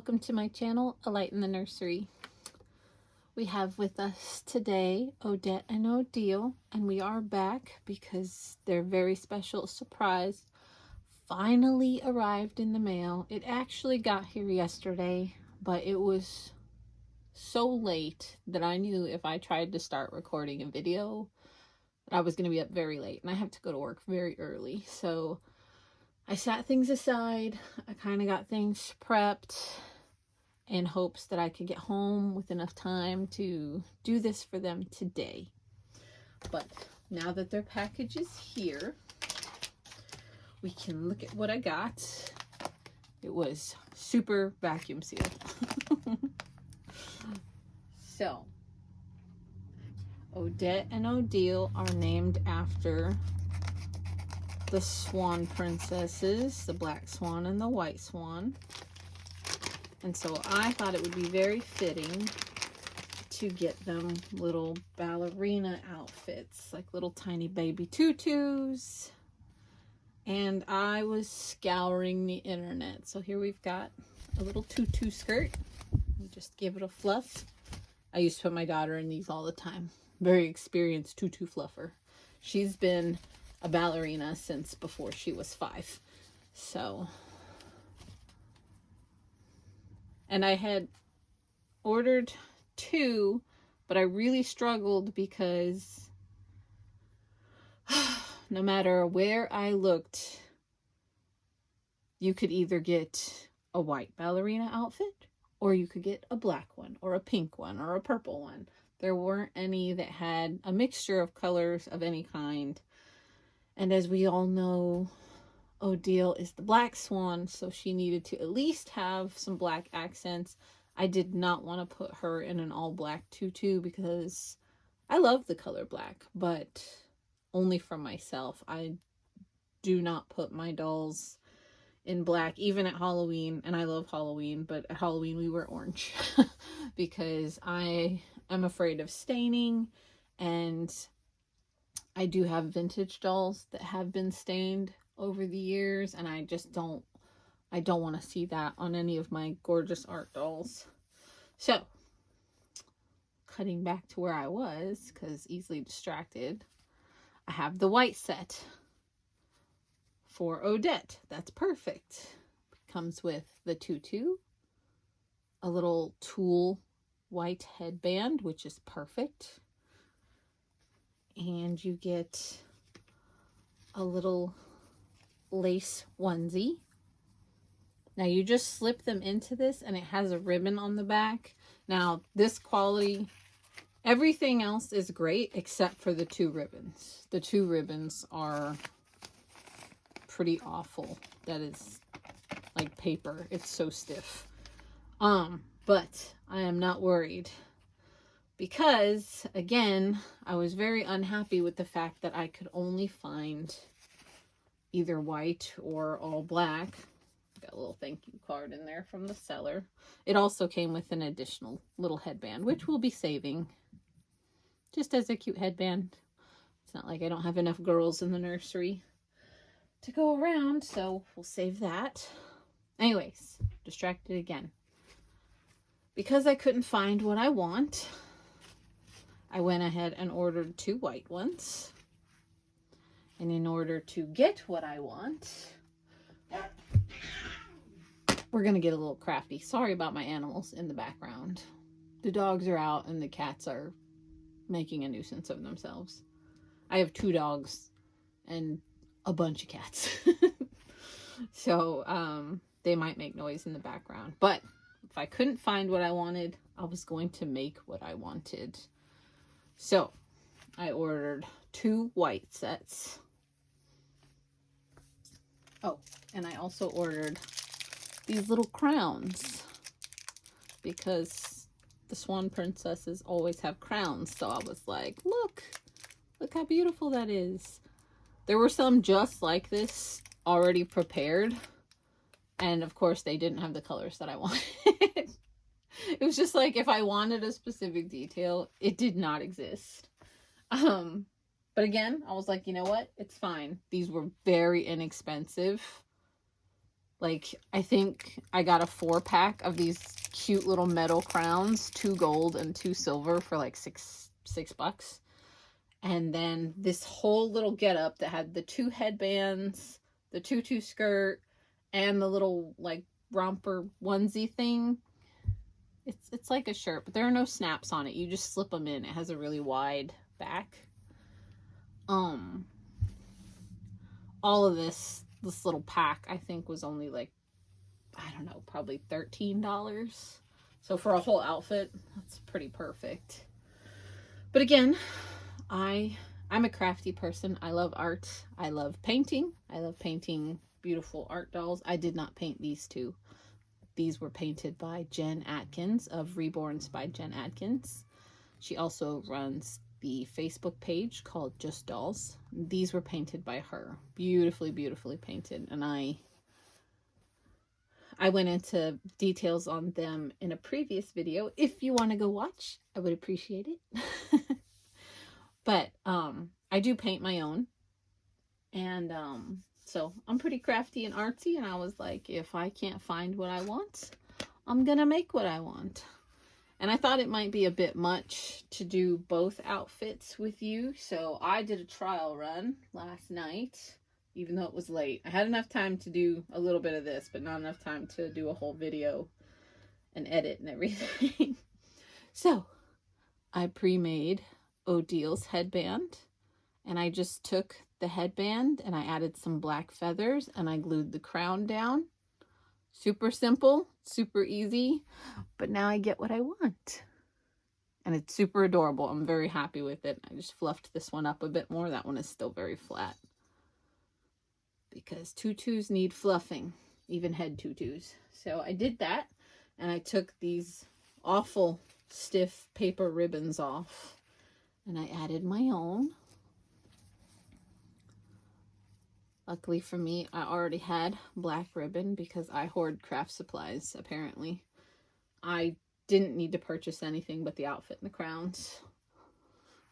welcome to my channel, A Light in the Nursery. We have with us today Odette and Odile, and we are back because their very special surprise finally arrived in the mail. It actually got here yesterday, but it was so late that I knew if I tried to start recording a video that I was going to be up very late, and I have to go to work very early. So I set things aside. I kind of got things prepped in hopes that I could get home with enough time to do this for them today. But now that their package is here, we can look at what I got. It was super vacuum sealed. So, Odette and Odile are named after the swan princesses, the black swan and the white swan. And so I thought it would be very fitting to get them little ballerina outfits, like little tiny baby tutus. And I was scouring the internet. So here we've got a little tutu skirt. We just give it a fluff. I used to put my daughter in these all the time. Very experienced tutu fluffer. She's been a ballerina since before she was 5. So, and I had ordered 2, but I really struggled because no matter where I looked, you could either get a white ballerina outfit, or you could get a black one, or a pink one, or a purple one. There weren't any that had a mixture of colors of any kind. And as we all know, Odile is the black swan, so she needed to at least have some black accents. I did not want to put her in an all black tutu because I love the color black, but only for myself. I do not put my dolls in black, even at Halloween, and I love Halloween, but at Halloween we wear orange because I am afraid of staining, and I do have vintage dolls that have been stained over the years, and I don't want to see that on any of my gorgeous art dolls. So, cutting back to where I was, because easily distracted, I have the white set for Odette. That's perfect. It comes with the tutu, a little tulle white headband, which is perfect. And you get a little lace onesie. Now you just slip them into this, and it has a ribbon on the back. Now this quality, everything else is great except for the 2 ribbons. The 2 ribbons are pretty awful. That is like paper. It's so stiff. But I am not worried, because again, I was very unhappy with the fact that I could only find either white or all black. Got a little thank you card in there from the seller. It also came with an additional little headband, which we'll be saving just as a cute headband. It's not like I don't have enough girls in the nursery to go around, so we'll save that. Anyways, distracted again. Because I couldn't find what I want, I went ahead and ordered 2 white ones. And in order to get what I want, we're going to get a little crafty. Sorry about my animals in the background. The dogs are out and the cats are making a nuisance of themselves. I have 2 dogs and a bunch of cats. So, they might make noise in the background. But if I couldn't find what I wanted, I was going to make what I wanted. So, I ordered 2 white sets. Oh, and I also ordered these little crowns because the swan princesses always have crowns. So I was like, look how beautiful that is. There were some just like this already prepared. And of course they didn't have the colors that I wanted. It was just like, if I wanted a specific detail, it did not exist. But again, I was like, you know what? It's fine. These were very inexpensive. Like, I think I got a 4-pack of these cute little metal crowns, 2 gold and 2 silver for like $6. And then this whole little getup that had the 2 headbands, the tutu skirt, and the little like romper onesie thing. It's like a shirt, but there are no snaps on it. You just slip them in. It has a really wide back. All of this little pack, I think, was only like, I don't know, probably $13. So for a whole outfit, that's pretty perfect. But again, I'm a crafty person. I love art. I love painting. I love painting beautiful art dolls. I did not paint these two. These were painted by Jen Atkins of Reborns by Jen Atkins. She also runs the Facebook page called Just Dolls. These were painted by her. Beautifully, beautifully painted. And I went into details on them in a previous video. If you want to go watch, I would appreciate it. But I do paint my own. And so I'm pretty crafty and artsy. And I was like, if I can't find what I want, I'm going to make what I want. And I thought it might be a bit much to do both outfits with you. So I did a trial run last night, even though it was late. I had enough time to do a little bit of this, but not enough time to do a whole video and edit and everything. So I pre-made Odile's headband, and I just took the headband and I added some black feathers and I glued the crown down. Super simple, super easy, but now I get what I want. And it's super adorable. I'm very happy with it. I just fluffed this one up a bit more. That one is still very flat, because tutus need fluffing, even head tutus. So I did that, and I took these awful stiff paper ribbons off, and I added my own. Luckily for me, I already had black ribbon because I hoard craft supplies, apparently. I didn't need to purchase anything but the outfit and the crowns.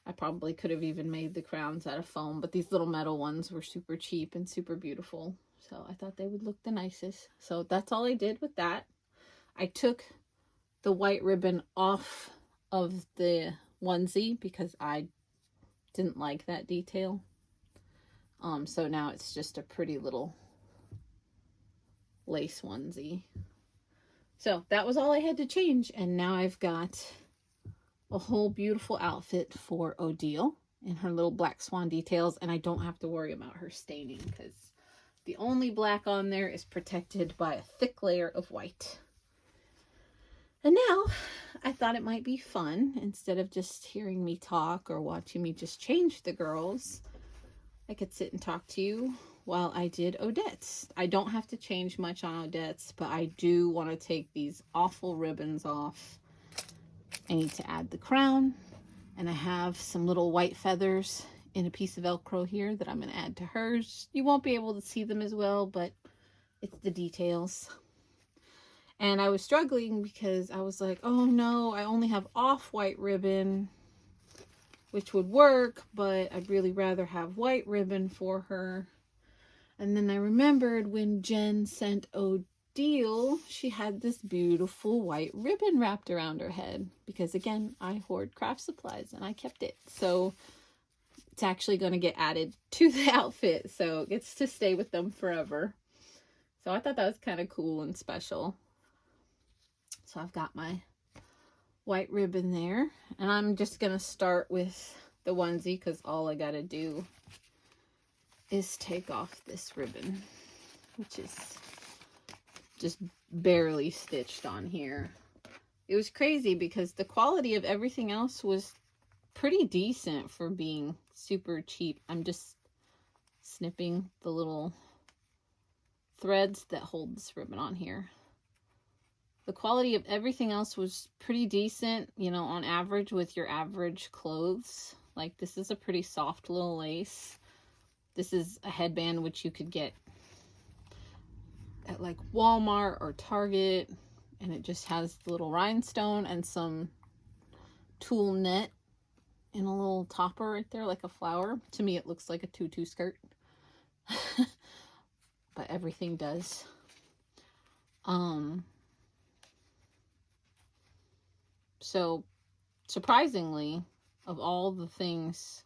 I probably could have even made the crowns out of foam, but these little metal ones were super cheap and super beautiful. So I thought they would look the nicest. So that's all I did with that. I took the white ribbon off of the onesie because I didn't like that detail. So now it's just a pretty little lace onesie. So that was all I had to change, and now I've got a whole beautiful outfit for Odile in her little black swan details, and I don't have to worry about her staining because the only black on there is protected by a thick layer of white. And now I thought it might be fun, instead of just hearing me talk or watching me just change the girls, I could sit and talk to you while I did Odette's. I don't have to change much on Odette's, but I do want to take these awful ribbons off. I need to add the crown, and I have some little white feathers in a piece of Velcro here that I'm going to add to hers. You won't be able to see them as well, but it's the details. And I was struggling because I was like, oh no, I only have off-white ribbon, which would work, but I'd really rather have white ribbon for her. And then I remembered when Jen sent Odile, she had this beautiful white ribbon wrapped around her head, because again, I hoard craft supplies and I kept it. So it's actually going to get added to the outfit, so it gets to stay with them forever. So I thought that was kind of cool and special. So I've got my white ribbon there, and I'm just gonna start with the onesie because all I gotta do is take off this ribbon, which is just barely stitched on here. It was crazy because the quality of everything else was pretty decent for being super cheap. I'm just snipping the little threads that hold this ribbon on here. The quality of everything else was pretty decent, you know, on average with your average clothes. Like, this is a pretty soft little lace. This is a headband which you could get at like Walmart or Target, and it just has the little rhinestone and some tulle net in a little topper right there, like a flower. To me, it looks like a tutu skirt. But everything does. So surprisingly, of all the things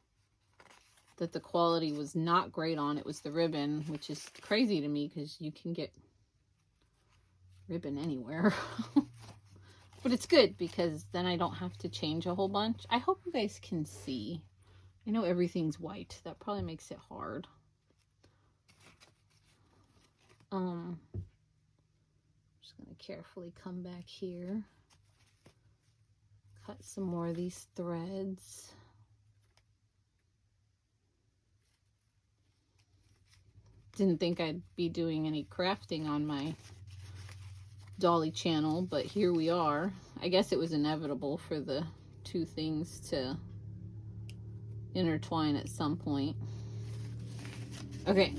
that the quality was not great on, it was the ribbon, which is crazy to me because you can get ribbon anywhere. But it's good because then I don't have to change a whole bunch. I hope you guys can see. I know everything's white. That probably makes it hard. I'm just going to carefully come back here. Cut some more of these threads. Didn't think I'd be doing any crafting on my Dolly channel, but here we are. I guess it was inevitable for the two things to intertwine at some point. Okay,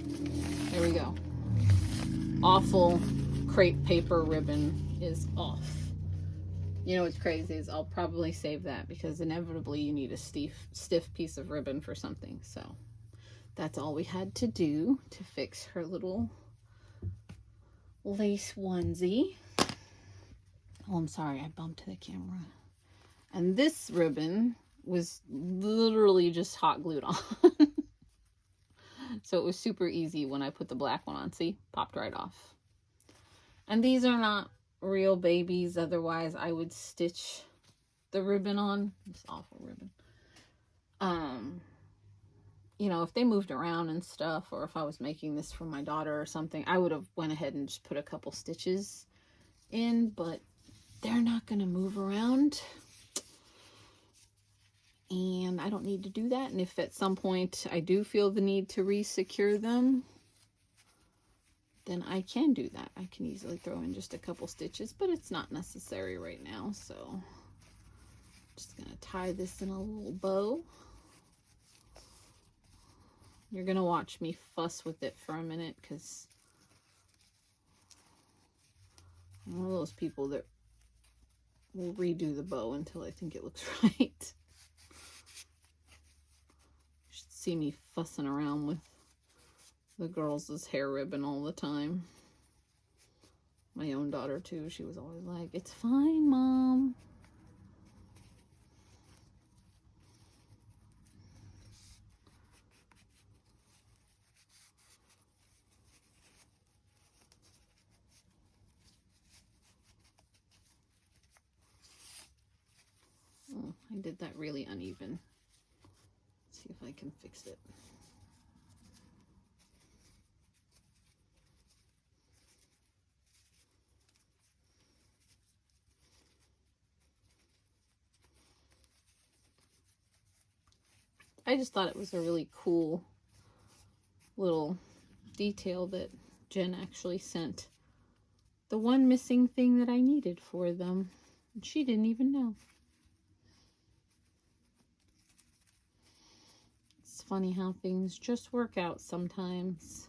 there we go. Awful crepe paper ribbon is off. You know what's crazy is I'll probably save that because inevitably you need a stiff piece of ribbon for something. So that's all we had to do to fix her little lace onesie. Oh, I'm sorry, I bumped the camera. And this ribbon was literally just hot glued on. So it was super easy when I put the black one on. See, popped right off. And these are not real babies, otherwise I would stitch the ribbon on. This awful ribbon. You know, if they moved around and stuff, or if I was making this for my daughter or something, I would have went ahead and just put a couple stitches in, but they're not going to move around. And I don't need to do that. And if at some point I do feel the need to re-secure them, then I can do that. I can easily throw in just a couple stitches, but it's not necessary right now. So I'm just going to tie this in a little bow. You're going to watch me fuss with it for a minute because I'm one of those people that will redo the bow until I think it looks right. You should see me fussing around with the girls' hair ribbon all the time. My own daughter too, she was always like, "It's fine, Mom." Oh, I did that really uneven. Let's see if I can fix it. I just thought it was a really cool little detail that Jen actually sent the one missing thing that I needed for them. And she didn't even know. It's funny how things just work out sometimes.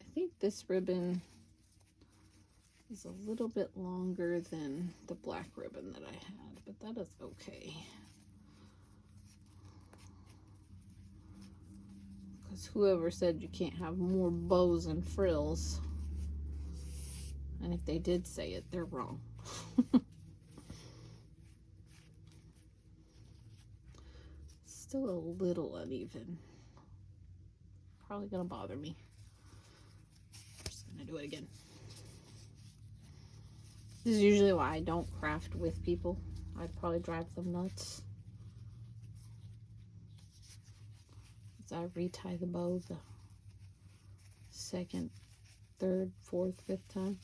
I think this ribbon is a little bit longer than the black ribbon that I had, but that is okay. Because whoever said you can't have more bows and frills, and if they did say it, they're wrong. Still a little uneven. Probably gonna bother me. Just gonna do it again. This is usually why I don't craft with people. I'd probably drive them nuts. As I retie the bow the second, third, fourth, fifth time.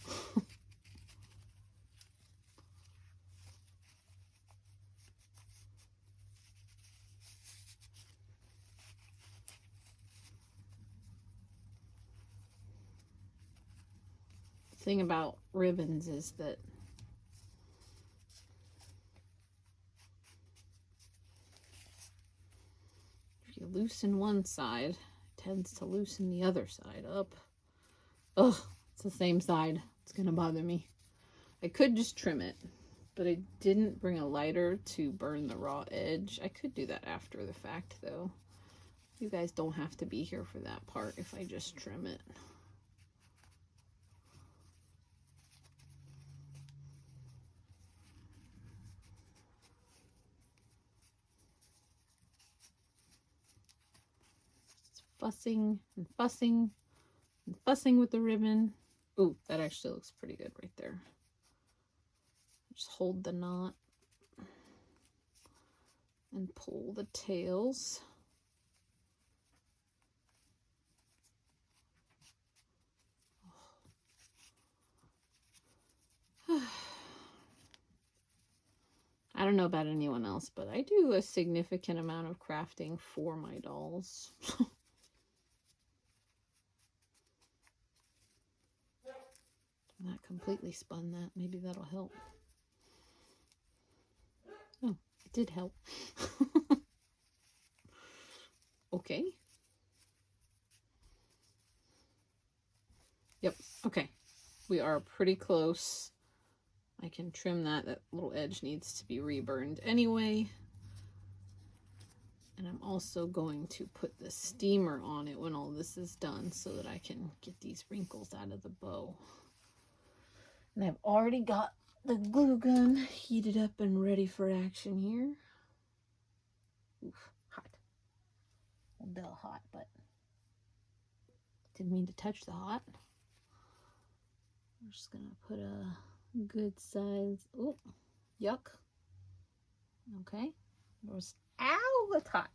The thing about ribbons is that if you loosen one side, it tends to loosen the other side up. Ugh, it's the same side. It's gonna bother me. I could just trim it, but I didn't bring a lighter to burn the raw edge. I could do that after the fact though. You guys don't have to be here for that part if I just trim it. fussing and fussing and fussing with the ribbon. Ooh, that actually looks pretty good right there. Just hold the knot and pull the tails. I don't know about anyone else, but I do a significant amount of crafting for my dolls. That completely spun that. Maybe that'll help. Oh, it did help. Okay. Yep. Okay. We are pretty close. I can trim that. That little edge needs to be reburned anyway. And I'm also going to put the steamer on it when all this is done so that I can get these wrinkles out of the bow. And I've already got the glue gun heated up and ready for action here. Oof, hot. A little hot, but didn't mean to touch the hot. I'm just gonna put a good size. Oh, yuck. Okay. There's, ow, it's hot.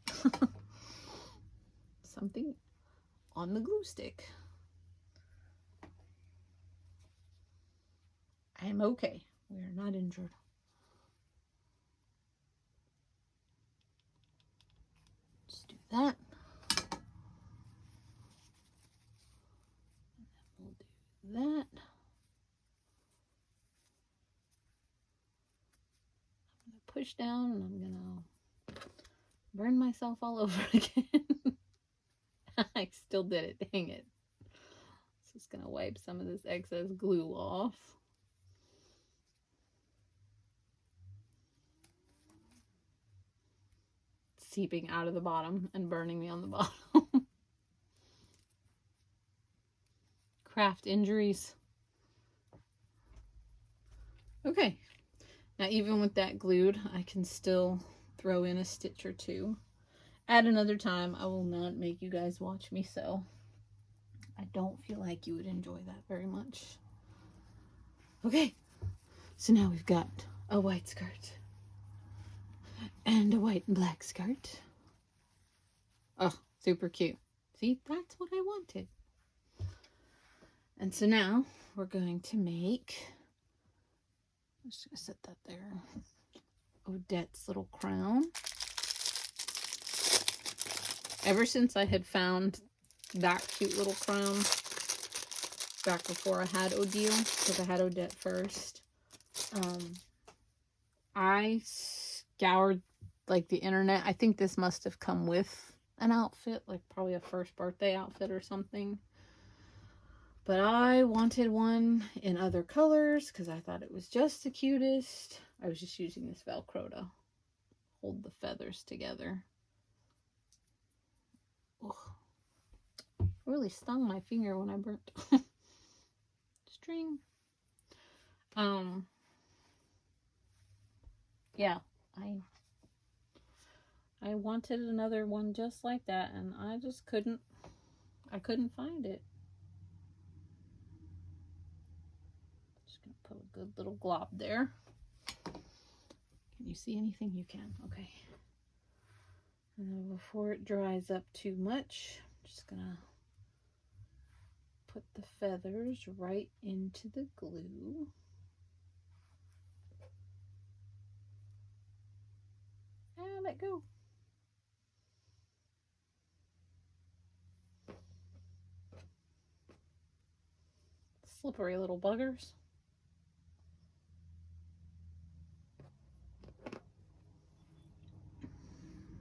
Something on the glue stick. I'm okay. We are not injured. Just do that. We'll do that. I'm gonna push down and I'm gonna burn myself all over again. I still did it, dang it. Just gonna wipe some of this excess glue off. Seeping out of the bottom and burning me on the bottom. Craft injuries. Okay, now even with that glued, I can still throw in a stitch or two. At another time, I will not make you guys watch me sew. I don't feel like you would enjoy that very much. Okay, so now we've got a white skirt and a white and black skirt. Oh, super cute. See, that's what I wanted. And so now we're going to make, I'm just going to set that there, Odette's little crown. Ever since I had found that cute little crown back before I had Odile, because I had Odette first, I scoured like the internet. I think this must have come with an outfit, like probably a first birthday outfit or something. But I wanted one in other colors because I thought it was just the cutest. I was just using this Velcro to hold the feathers together. Ugh. Really stung my finger when I burnt string. Yeah, I wanted another one just like that, and I just couldn't find it. Just gonna put a good little glob there. Can you see anything? You can. Okay. And then before it dries up too much, I'm just gonna put the feathers right into the glue. And let go. Slippery little buggers.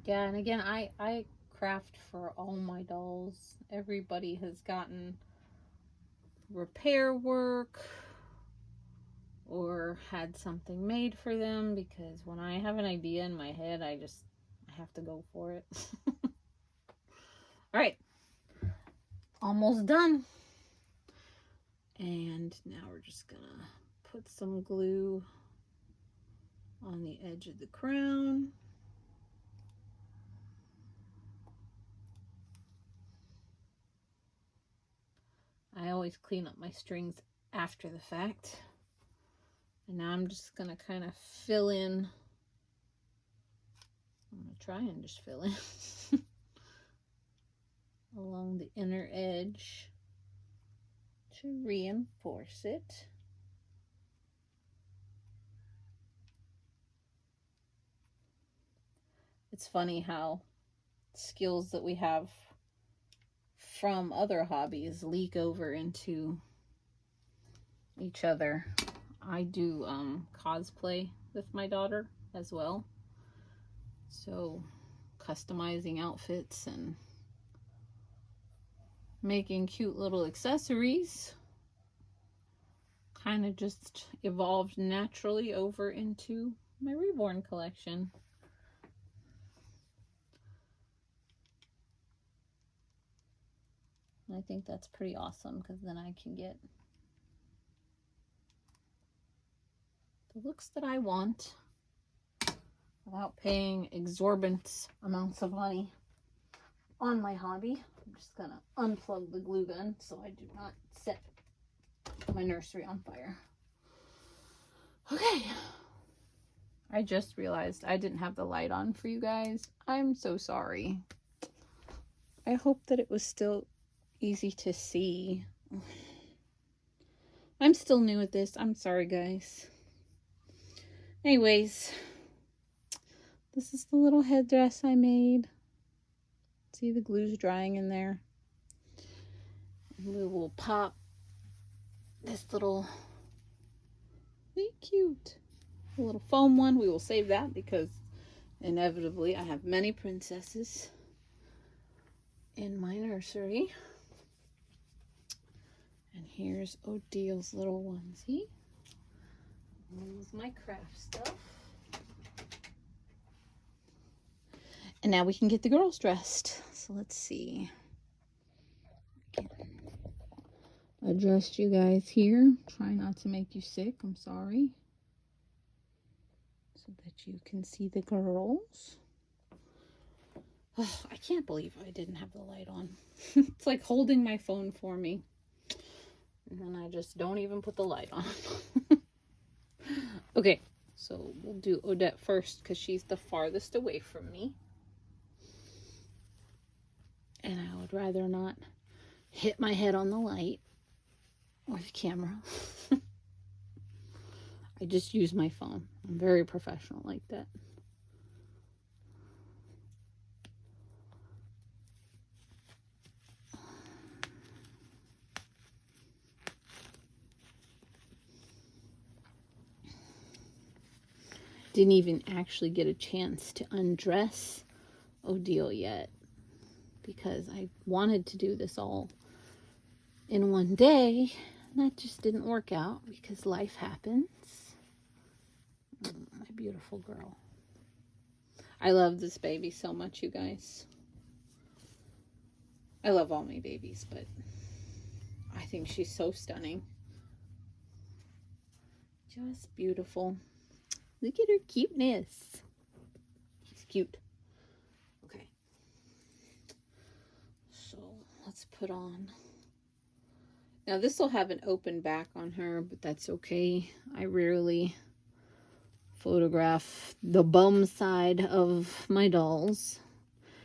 Yeah, and again, I craft for all my dolls. Everybody has gotten repair work or had something made for them, because when I have an idea in my head, I have to go for it. All right, almost done. And now we're just gonna put some glue on the edge of the crown. always clean up my strings after the fact. And now I'm just going to kind of fill in. I'm going to try and just fill in along the inner edge to reinforce it. It's funny how skills that we have from other hobbies leak over into each other. I do cosplay with my daughter as well. So customizing outfits and making cute little accessories kind of just evolved naturally over into my Reborn collection. I think that's pretty awesome because then I can get the looks that I want without paying exorbitant amounts of money on my hobby. I'm just gonna unplug the glue gun so I do not set my nursery on fire. Okay. I just realized I didn't have the light on for you guys. I'm so sorry. I hope that it was still easy to see. I'm still new at this. I'm sorry, guys. Anyways, this is the little headdress I made. See, the glue's drying in there. We will pop this little, really cute, little foam one. We will save that because inevitably I have many princesses in my nursery. And here's Odile's little onesie. This is my craft stuff. And now we can get the girls dressed. So let's see. Adjust you guys here. Try not to make you sick. I'm sorry. So that you can see the girls. Oh, I can't believe I didn't have the light on. It's like holding my phone for me. And then I just don't even put the light on. Okay, so we'll do Odette first because she's the farthest away from me. And I would rather not hit my head on the light or the camera. I just use my phone. I'm very professional like that. Didn't even actually get a chance to undress Odile yet because I wanted to do this all in one day. And that just didn't work out because life happens. My beautiful girl. I love this baby so much, you guys. I love all my babies, but I think she's so stunning. Just beautiful. Look at her cuteness. She's cute. Okay. So let's put on. Now this will have an open back on her, but that's okay. I rarely photograph the bum side of my dolls.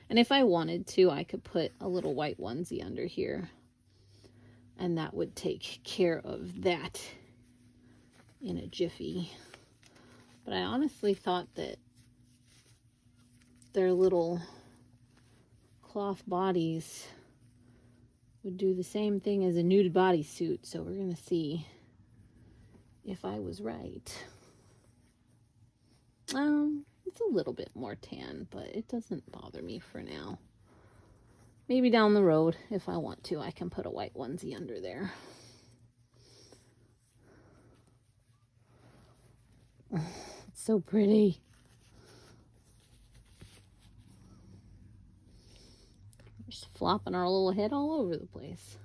And if I wanted to, I could put a little white onesie under here. And that would take care of that in a jiffy. But I honestly thought that their little cloth bodies would do the same thing as a nude bodysuit. So we're going to see if I was right. It's a little bit more tan, but it doesn't bother me for now. Maybe down the road, if I want to, I can put a white onesie under there. It's so pretty. Just flopping our little head all over the place.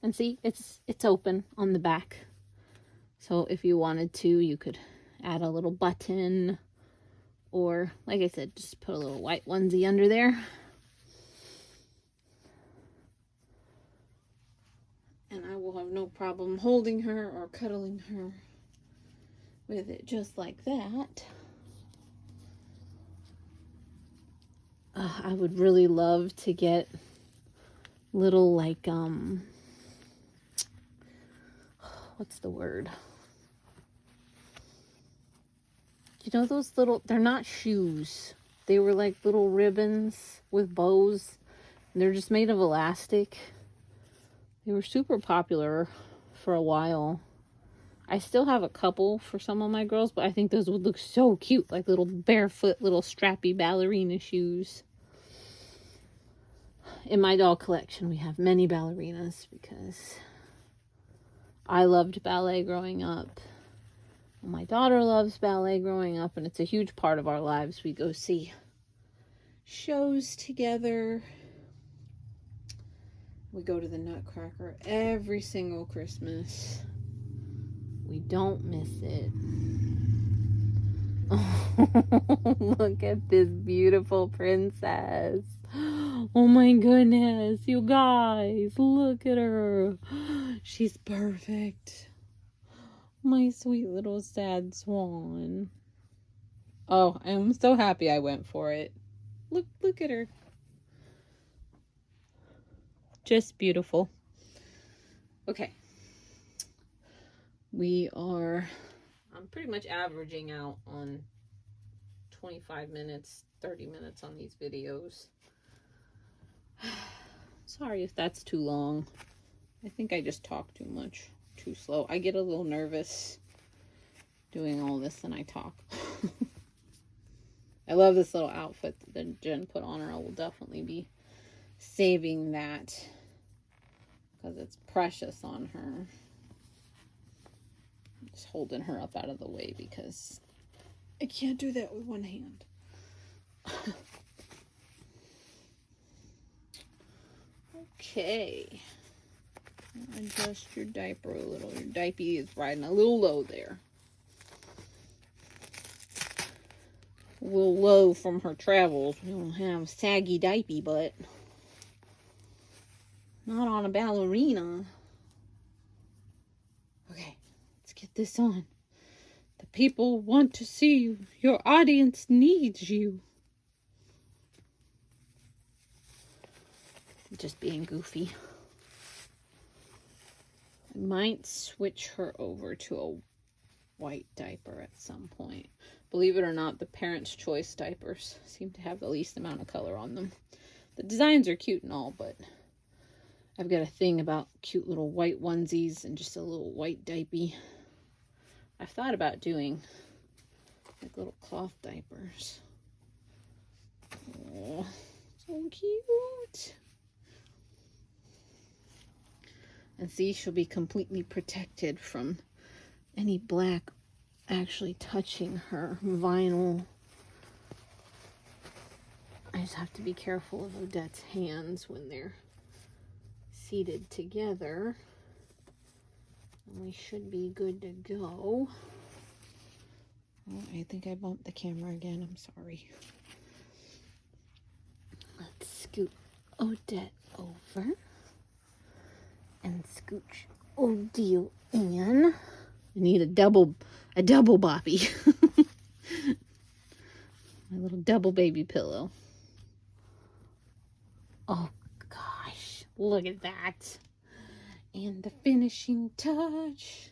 And see, it's open on the back. So if you wanted to, you could add a little button, or like I said, just put a little white onesie under there. will have no problem holding her or cuddling her with it just like that. I would really love to get little, like, what's the word? You know those little, they're not shoes. They were like little ribbons with bows. They're just made of elastic. They were super popular for a while. I still have a couple for some of my girls, but I think those would look so cute. Like little barefoot, little strappy ballerina shoes. In my doll collection, we have many ballerinas because I loved ballet growing up. My daughter loves ballet growing up, and it's a huge part of our lives. We go see shows together. We go to the Nutcracker every single Christmas. We don't miss it. Oh, look at this beautiful princess. Oh my goodness, you guys, look at her. She's perfect. My sweet little sad swan. Oh, I'm so happy I went for it. Look at her. Just beautiful. Okay. I'm pretty much averaging out on 25 minutes, 30 minutes on these videos. Sorry if that's too long. I think I just talk too much, too slow. I get a little nervous doing all this and I talk. I love this little outfit that Jen put on her. I will definitely be saving that because it's precious on her. Just holding her up out of the way because I can't do that with one hand. Okay. Adjust your diaper a little. Your diaper is riding a little low there. A little low from her travels. We don't have saggy diaper, but not on a ballerina. Okay, let's get this on. The people want to see you. Your audience needs you. Just being goofy. I might switch her over to a white diaper at some point. Believe it or not, the Parents' Choice diapers seem to have the least amount of color on them. The designs are cute and all, but I've got a thing about cute little white onesies and just a little white diaper. I've thought about doing like little cloth diapers. Oh, so cute. And see, she'll be completely protected from any black actually touching her vinyl. I just have to be careful of Odette's hands when they're seated together. And we should be good to go. Oh, I think I bumped the camera again. I'm sorry. Let's scoot Odette over and scooch Odile in. I need a double boppy. My little double baby pillow. Oh gosh, look at that. And the finishing touch,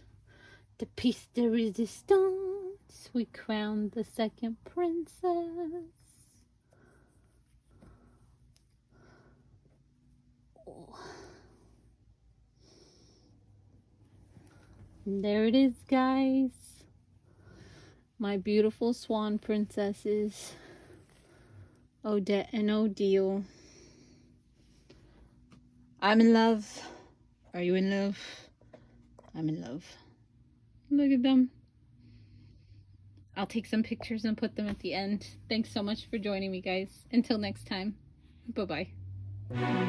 the piece de resistance. We crowned the second princess. Oh. And there it is, guys. My beautiful swan princesses, Odette and Odile. I'm in love. Are you in love? I'm in love. Look at them. I'll take some pictures and put them at the end. Thanks so much for joining me, guys. Until next time. Bye-bye.